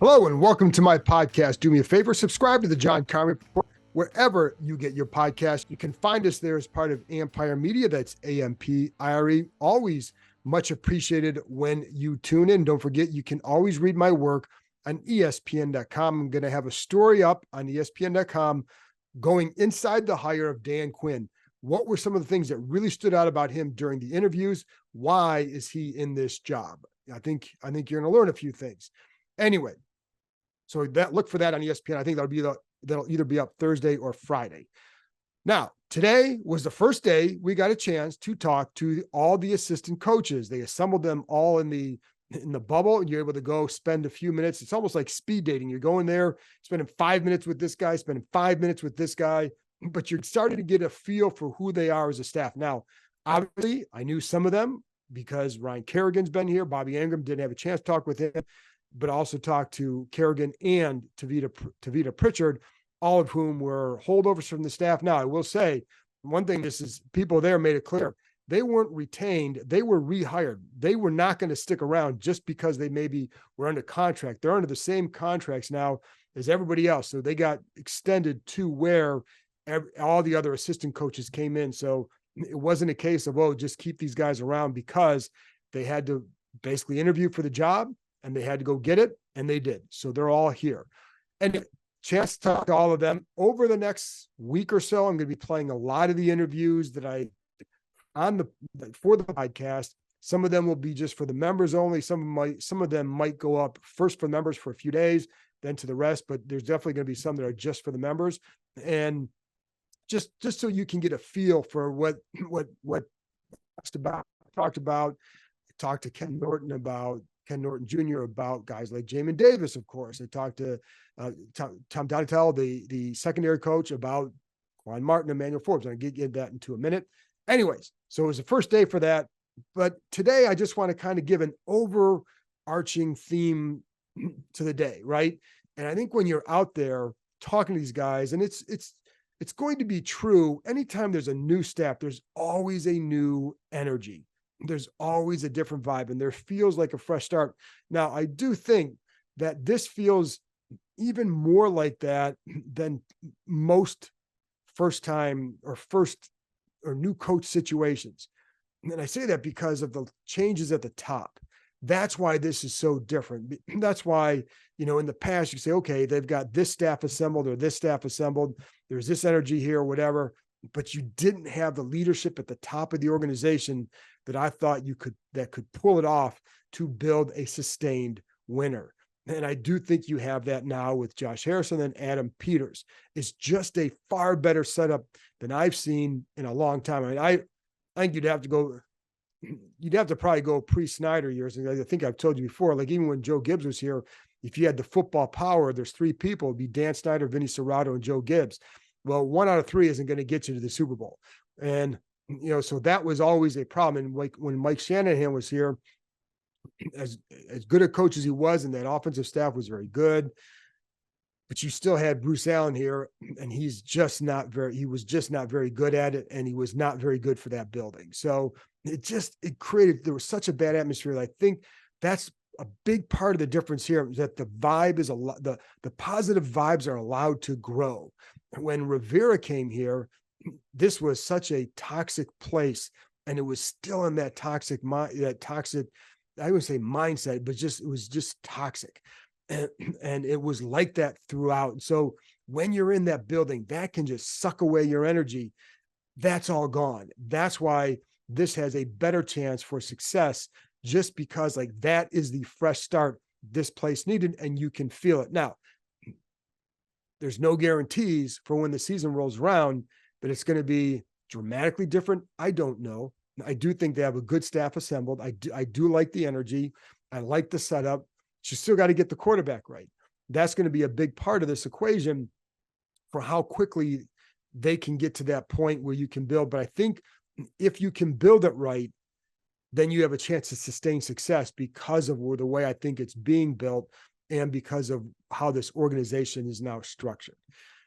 Hello and welcome to my podcast. Do me a favor, subscribe to the Keim Report wherever you get your podcast. You can find us there as part of Empire Media. That's AMPIRE. Always much appreciated when you tune in. Don't forget, you can always read my work on ESPN.com. I'm going to have a story up on ESPN.com going inside the hire of Dan Quinn. What were some of the things that really stood out about him during the interviews? Why is he in this job? I think you're going to learn a few things. Anyway, so look for that on ESPN. I think that'll either be up Thursday or Friday. Now, today was the first day we got a chance to talk to all the assistant coaches. They assembled them all in the bubble, and you're able to go spend a few minutes. It's almost like speed dating. You're going there, spending 5 minutes with this guy, spending 5 minutes with this guy, but you're starting to get a feel for who they are as a staff. Now, obviously, I knew some of them because Ryan Kerrigan's been here. Bobby Ingram didn't have a chance to talk with him, but also talked to Kerrigan and Tavita Pritchard, all of whom were holdovers from the staff. Now, I will say one thing, people there made it clear. They weren't retained. They were rehired. They were not going to stick around just because they maybe were under contract. They're under the same contracts now as everybody else. So they got extended to where all the other assistant coaches came in. So it wasn't a case of, just keep these guys around, because they had to basically interview for the job and they had to go get it, and they did. So they're all here. And chance to talk to all of them over the next week or so. I'm going to be playing a lot of the interviews that for the podcast. Some of them will be just for the members only. Some of them might go up first for members for a few days, then to the rest, but there's definitely going to be some that are just for the members. And just so you can get a feel for what talked about. I talked to Ken Norton Jr. about guys like Jamin Davis, of course. I talked to Tom Donatello, the secondary coach, about Quan Martin and Emmanuel Forbes. I'm going to get that into a minute. Anyways, so it was the first day for that. But today I just want to kind of give an overarching theme to the day, right? And I think when you're out there talking to these guys, and it's going to be true, anytime there's a new staff, there's always a new energy. There's always a different vibe, and there feels like a fresh start. Now, I do think that this feels even more like that than most first or new coach situations. And I say that because of the changes at the top. That's why this is so different. That's why, in the past you say, okay, they've got this staff assembled or this staff assembled. There's this energy here, or whatever, but you didn't have the leadership at the top of the organization that I thought that could pull it off to build a sustained winner. And I do think you have that now with Josh Harrison and Adam Peters. It's just a far better setup than I've seen in a long time. I mean, I think you'd have to probably go pre-Snyder years. And I think I've told you before, like even when Joe Gibbs was here, if you had the football power, there's three people. It'd be Dan Snyder, Vinny Serrato, and Joe Gibbs. Well, 1 out of 3 isn't going to get you to the Super Bowl. And so that was always a problem. And like when Mike Shanahan was here, as good a coach as he was, and that offensive staff was very good, but you still had Bruce Allen here, and he was just not very good at it, and he was not very good for that building. So there was such a bad atmosphere. And I think that's a big part of the difference here, is that the vibe is the positive vibes are allowed to grow. When Rivera came here, this was such a toxic place, and it was still in that toxic, I wouldn't say mindset, but it was just toxic. And it was like that throughout. So when you're in that building, that can just suck away your energy. That's all gone. That's why this has a better chance for success, just because like that is the fresh start this place needed, and you can feel it. Now, there's no guarantees for when the season rolls around that it's going to be dramatically different. I don't know. I do think they have a good staff assembled. I do like the energy. I like the setup. You still got to get the quarterback right. That's going to be a big part of this equation for how quickly they can get to that point where you can build. But I think if you can build it right, then you have a chance to sustain success because of the way I think it's being built and because of how this organization is now structured.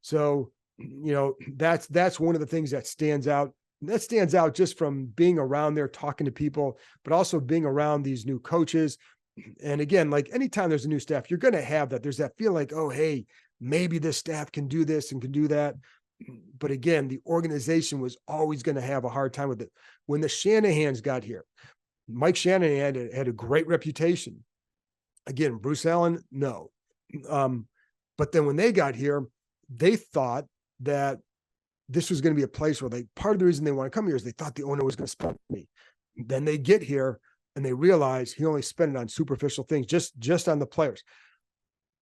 So, that's one of the things that stands out. That stands out just from being around there, talking to people, but also being around these new coaches. And again, like anytime there's a new staff, you're going to have that. There's that feeling like, oh, hey, maybe this staff can do this and can do that. But again, the organization was always going to have a hard time with it. When the Shanahans got here, Mike Shanahan had a great reputation. Again, Bruce Allen, no. But then when they got here, they thought that this was going to be a place where part of the reason they want to come here is they thought the owner was going to spend money. Then they get here and they realize he only spent it on superficial things, just on the players,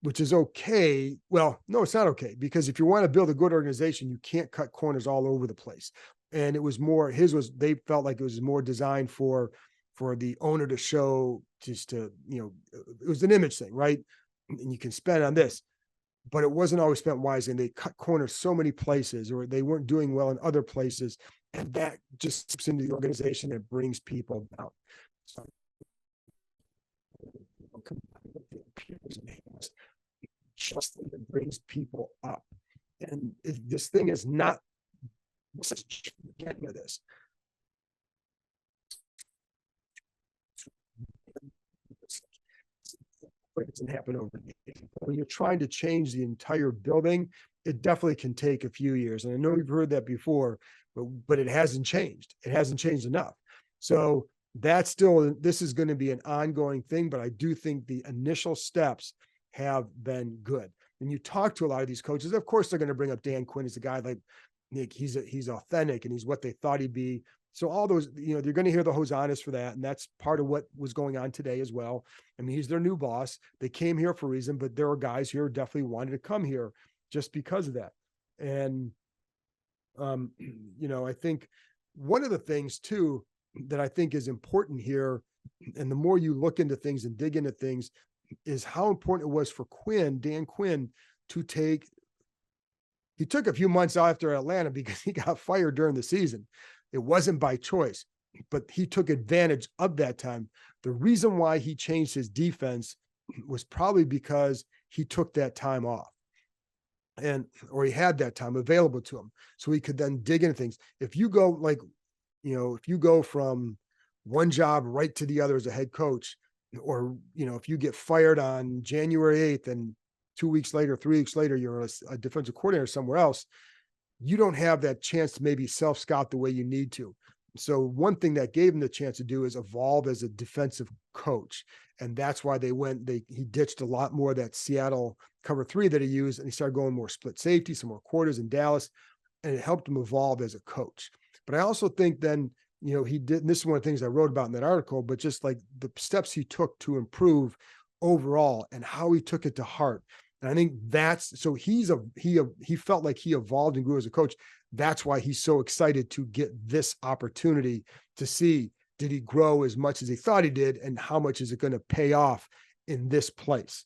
which is okay. Well, no, it's not okay, because if you want to build a good organization, you can't cut corners all over the place. And it was more, they felt like it was more designed for the owner to show, just to, it was an image thing, right? And you can spend on this, but it wasn't always spent wisely. And they cut corners so many places, or they weren't doing well in other places. And that just slips into the organization and brings people down. So, just that brings people up. And this thing is not, getting to this. It doesn't happen overnight. When you're trying to change the entire building, it definitely can take a few years. And I know you've heard that before, but it hasn't changed. It hasn't changed enough. So that's still, this is going to be an ongoing thing, but I do think the initial steps have been good. And you talk to a lot of these coaches, of course, they're going to bring up Dan Quinn as a guy like Nick. He's authentic and he's what they thought he'd be. So all those, you're going to hear the hosannas for that. And that's part of what was going on today as well. I mean, he's their new boss. They came here for a reason, but there are guys here who definitely wanted to come here just because of that. And, I think one of the things too, that I think is important here, and the more you look into things and dig into things, is how important it was for Dan Quinn, he took a few months after Atlanta because he got fired during the season. It wasn't by choice, but he took advantage of that time. The reason why he changed his defense was probably because he took that time off, or he had that time available to him, so he could then dig into things. If you go if you go from one job right to the other as a head coach, or, if you get fired on January 8th and 2 weeks later, 3 weeks later, you're a defensive coordinator somewhere else, you don't have that chance to maybe self-scout the way you need to. So one thing that gave him the chance to do is evolve as a defensive coach. And that's why he ditched a lot more of that Seattle cover 3 that he used, and he started going more split safety, some more quarters in Dallas, and it helped him evolve as a coach. But I also think then, he did, and this is one of the things I wrote about in that article, but just like the steps he took to improve overall and how he took it to heart. And I think so he felt like he evolved and grew as a coach. That's why he's so excited to get this opportunity to see, did he grow as much as he thought he did? And how much is it going to pay off in this place?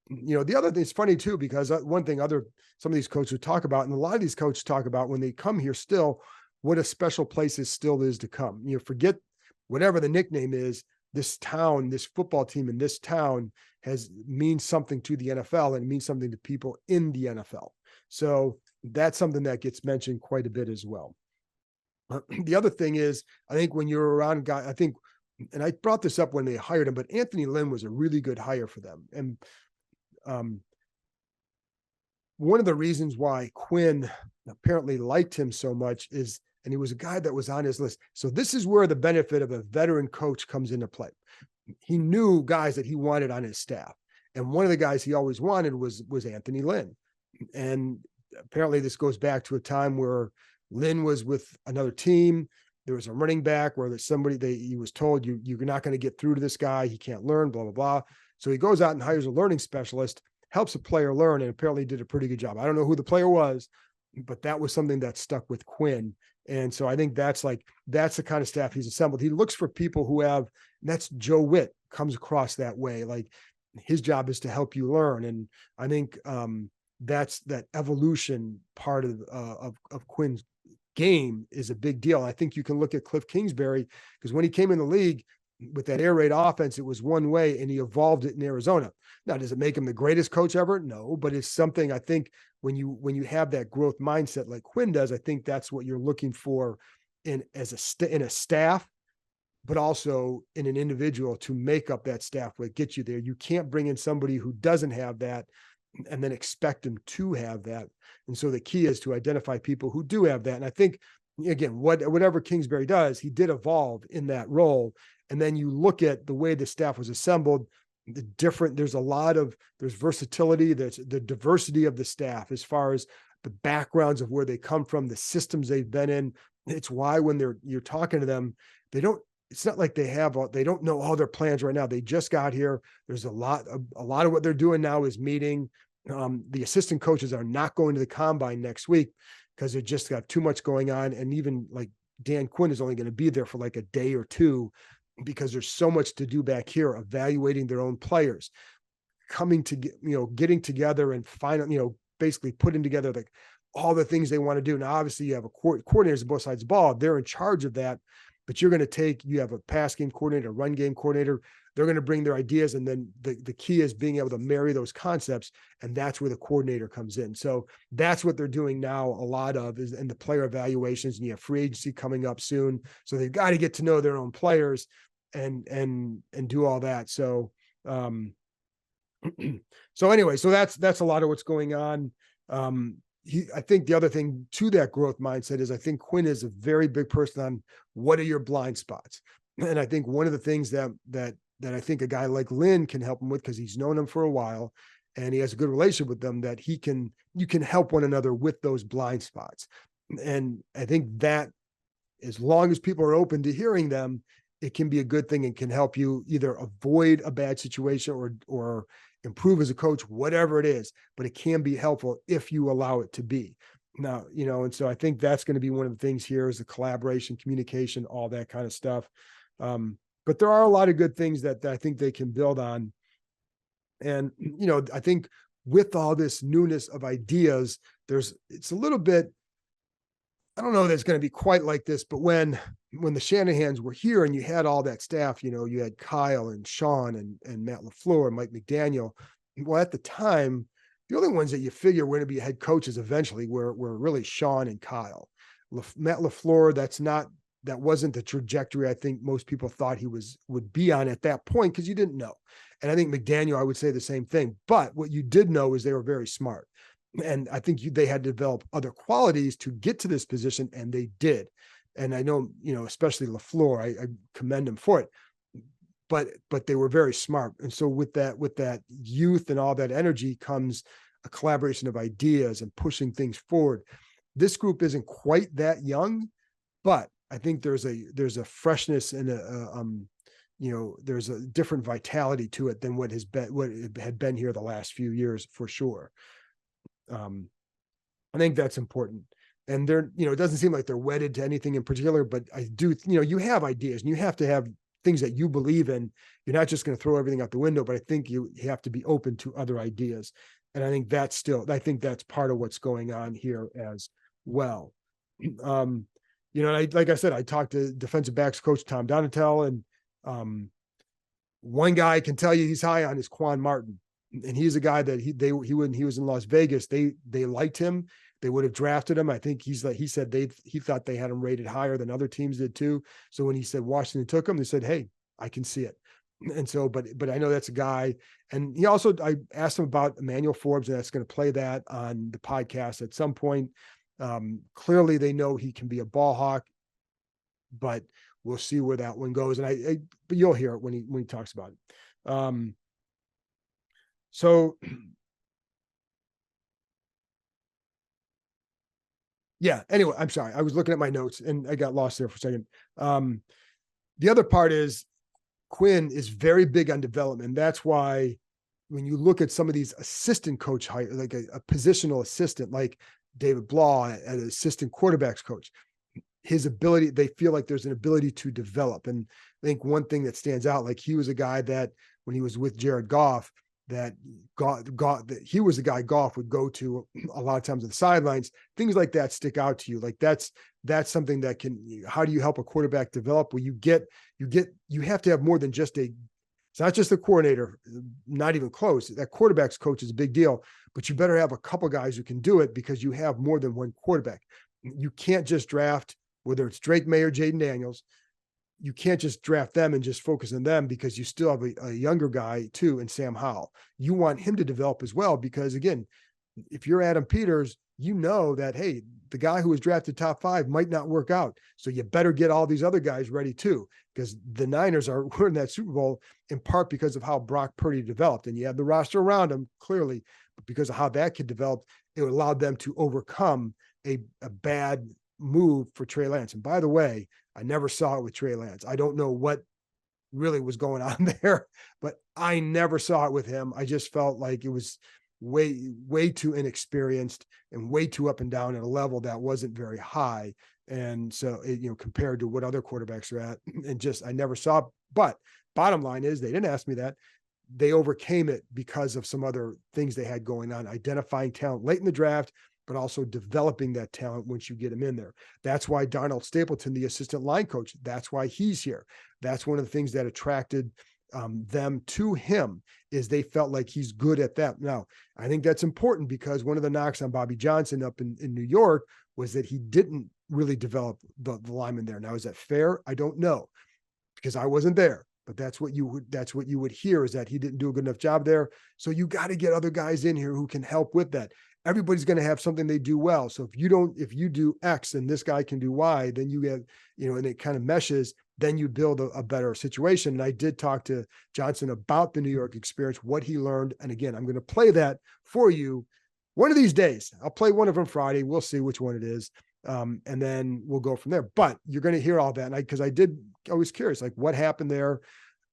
The other thing is funny too, because one thing some of these coaches would talk about, and a lot of these coaches talk about when they come here still, what a special place it still is to come. Forget whatever the nickname is, this town, this football team in this town means something to the NFL, and it means something to people in the NFL. So that's something that gets mentioned quite a bit as well. The other thing is, I think when you're around guy, and I brought this up when they hired him, but Anthony Lynn was a really good hire for them. And one of the reasons why Quinn apparently liked him so much is, and he was a guy that was on his list. So this is where the benefit of a veteran coach comes into play. He knew guys that he wanted on his staff. And one of the guys he always wanted was Anthony Lynn. And apparently this goes back to a time where Lynn was with another team. There was a running back where he was told, you're not going to get through to this guy. He can't learn, blah, blah, blah. So he goes out and hires a learning specialist, helps a player learn, and apparently did a pretty good job. I don't know who the player was, but that was something that stuck with Quinn. And so I think that's the kind of staff he's assembled. He looks for people who have, and that's Joe Witt comes across that way. Like his job is to help you learn. And I think that's that evolution part of Quinn's game is a big deal. I think you can look at Cliff Kingsbury, because when he came in the league with that air raid offense, it was one way, and he evolved it in Arizona. Now, does it make him the greatest coach ever? No, but it's something I think when you have that growth mindset like Quinn does, I think that's what you're looking for in a staff but also in an individual to make up that staff what gets you there. You can't bring in somebody who doesn't have that and then expect them to have that. And so the key is to identify people who do have that. And I think, again, whatever Kingsbury does, he did evolve in that role. And then you look at the way the staff was assembled, there's versatility, there's the diversity of the staff as far as the backgrounds of where they come from, the systems they've been in. It's why when you're talking to them, it's not like they don't know all their plans right now. They just got here. There's a lot of what they're doing now is meeting. The assistant coaches are not going to the combine next week because they just got too much going on. And even like Dan Quinn is only going to be there for like a day or two because there's so much to do back here, evaluating their own players, getting together and basically putting together like all the things they want to do. Now, obviously you have coordinators on both sides of the ball. They're in charge of that, but you have a pass game coordinator, a run game coordinator. They're going to bring their ideas. And then the key is being able to marry those concepts. And that's where the coordinator comes in. So that's what they're doing now. A lot of is in the player evaluations, and you have free agency coming up soon. So they've got to get to know their own players and do all that. So, so that's a lot of what's going on. I think the other thing to that growth mindset is I think Quinn is a very big person on what are your blind spots. And I think one of the things that I think a guy like Lynn can help him with, because he's known him for a while and he has a good relationship with them, that you can help one another with those blind spots. And I think that as long as people are open to hearing them, it can be a good thing and can help you either avoid a bad situation or improve as a coach, whatever it is, but it can be helpful if you allow it to be. Now, and so I think that's going to be one of the things here is the collaboration, communication, all that kind of stuff. But there are a lot of good things that I think they can build on. And, I think with all this newness of ideas, it's a little bit, I don't know that it's going to be quite like this, but when the Shanahans were here and you had all that staff, you had Kyle and Sean and Matt LaFleur and Mike McDaniel. Well, at the time, the only ones that you figure were going to be head coaches eventually were really Sean and Kyle. Matt LaFleur, that wasn't the trajectory I think most people thought he would be on at that point, because you didn't know. And I think McDaniel, I would say the same thing. But what you did know is they were very smart. And I think they had to develop other qualities to get to this position, and they did. And I know, especially LaFleur, I commend him for it. But they were very smart. And so with that youth and all that energy comes a collaboration of ideas and pushing things forward. This group isn't quite that young, but I think there's a freshness and there's a different vitality to it than what had been here the last few years for sure. I think that's important. And it doesn't seem like they're wedded to anything in particular, but I do, you have ideas and you have to have things that you believe in. You're not just going to throw everything out the window, but I think you have to be open to other ideas. And I think that's part of what's going on here as well. Like I said, I talked to defensive backs coach Tom Donatel, and one guy I can tell you he's high on is Quan Martin. And he's a guy that when he was in Las Vegas, they liked him. They would have drafted him. I think he said he thought they had him rated higher than other teams did too. So when he said Washington took him, they said, hey, I can see it. And so, but I know that's a guy. And I asked him about Emmanuel Forbes, and that's going to play that on the podcast at some point. Clearly they know he can be a ball hawk, but we'll see where that one goes. And but you'll hear it when he talks about it. So yeah, anyway, I'm sorry. I was looking at my notes and I got lost there for a second. The other part is Quinn is very big on development. That's why when you look at some of these assistant coach hire, like a positional assistant, like David Blah, an assistant quarterbacks coach, they feel like there's an ability to develop. And I think one thing that stands out, like he was a guy that when he was with Jared Goff, that he was the guy Goff would go to a lot of times on the sidelines. Things like that stick out to you. Like that's something that how do you help a quarterback develop? Well, you have to have more than just it's not just the coordinator, not even close. That quarterback's coach is a big deal, but you better have a couple guys who can do it because you have more than one quarterback. You can't just draft, whether it's Drake May or Jaden Daniels. you can't just draft them and just focus on them, because you still have a younger guy too in Sam Howell. You want him to develop as well, because again, if you're Adam Peters, you know that, hey, the guy who was drafted top 5 might not work out. So you better get all these other guys ready too, because the Niners were in that Super Bowl in part because of how Brock Purdy developed, and you have the roster around him clearly, but because of how that kid developed, it allowed them to overcome a bad move for Trey Lance. And by the way, I never saw it with Trey Lance. I don't know what really was going on there, but I never saw it with him. I just felt like it was way too inexperienced and way too up and down at a level that wasn't very high. And so, compared to what other quarterbacks are at, and just, I never saw it. But bottom line is, they didn't ask me that. They overcame it because of some other things they had going on, identifying talent late in the draft, but also developing that talent once you get him in there. That's why Darnell Stapleton, the assistant line coach, that's why he's here. That's one of the things that attracted them to him, is they felt like he's good at that. Now, I think that's important, because one of the knocks on Bobby Johnson up in New York was that he didn't really develop the lineman there. Now, is that fair? I don't know, because I wasn't there. But that's what you would hear, is that he didn't do a good enough job there. So you got to get other guys in here who can help with that. Everybody's going to have something they do well. So if you do X and this guy can do Y, then you get, and it kind of meshes, then you build a better situation. And I did talk to Johnson about the New York experience, what he learned. And again, I'm going to play that for you one of these days. I'll play one of them Friday. We'll see which one it is. And then we'll go from there. But you're going to hear all that. And I was curious, like, what happened there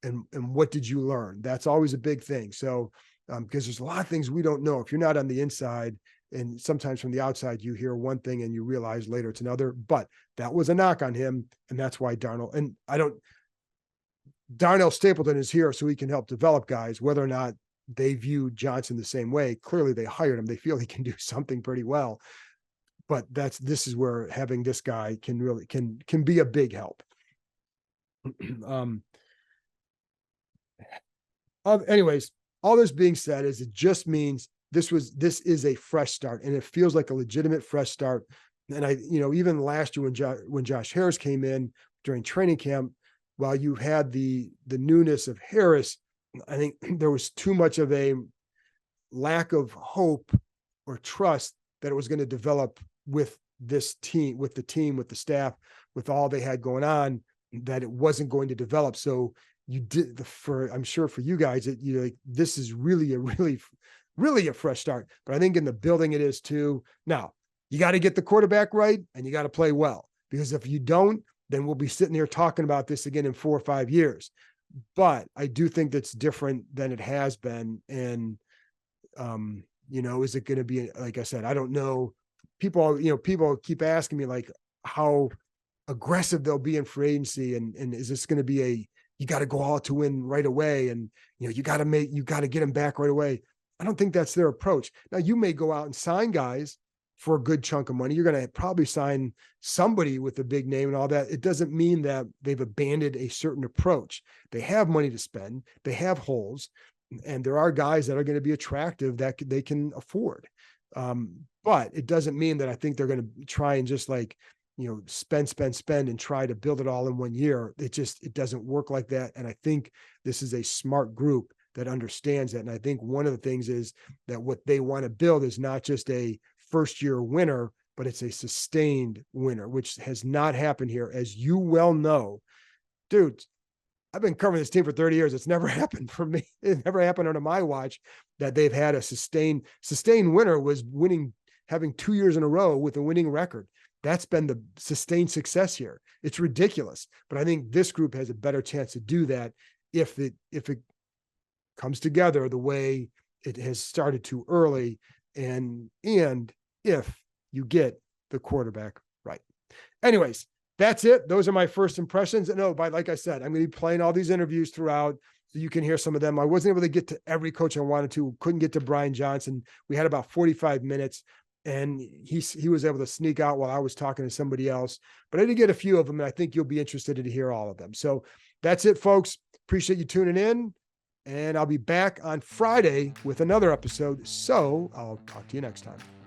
and what did you learn? That's always a big thing. So, because there's a lot of things we don't know if you're not on the inside, and sometimes from the outside, you hear one thing and you realize later it's another, but that was a knock on him. And that's why Darnell Stapleton is here so he can help develop guys, whether or not they view Johnson the same way. Clearly they hired him. They feel he can do something pretty well, but this is where having this guy can really be a big help. Anyways, all this being said, is it just means this is a fresh start, and it feels like a legitimate fresh start. And even last year when Josh Harris came in during training camp, while you had the newness of Harris, I think there was too much of a lack of hope or trust that it was going to develop with this team, with the staff, with all they had going on, that it wasn't going to develop. So I'm sure for you guys, this is really a fresh start. But I think in the building it is too. Now, you got to get the quarterback right, and you got to play well, because if you don't, then we'll be sitting here talking about this again in 4 or 5 years. But I do think that's different than it has been. And, is it going to be, like I said, I don't know. People keep asking me, like, how aggressive they'll be in free agency. And is this going to be you got to go all to win right away? And, you got to get them back right away. I don't think that's their approach. Now, you may go out and sign guys for a good chunk of money. You're going to probably sign somebody with a big name and all that. It doesn't mean that they've abandoned a certain approach. They have money to spend. They have holes, and there are guys that are going to be attractive that they can afford. But it doesn't mean that I think they're going to try and just spend and try to build it all in 1 year. It doesn't work like that. And I think this is a smart group that understands that. And I think one of the things is that what they want to build is not just a first year winner, but it's a sustained winner, which has not happened here. As you well know, dude, I've been covering this team for 30 years. It's never happened for me. It never happened under my watch that they've had a sustained winner was winning, having 2 years in a row with a winning record. That's been the sustained success here. It's ridiculous, but I think this group has a better chance to do that if it comes together the way it has started to early, and if you get the quarterback right. Anyways, that's it. Those are my first impressions. And like I said, I'm going to be playing all these interviews throughout, so you can hear some of them. I wasn't able to get to every coach I wanted to. Couldn't get to Brian Johnson. We had about 45 minutes. And he was able to sneak out while I was talking to somebody else. But I did get a few of them, and I think you'll be interested to hear all of them. So that's it, folks. Appreciate you tuning in. And I'll be back on Friday with another episode. So I'll talk to you next time.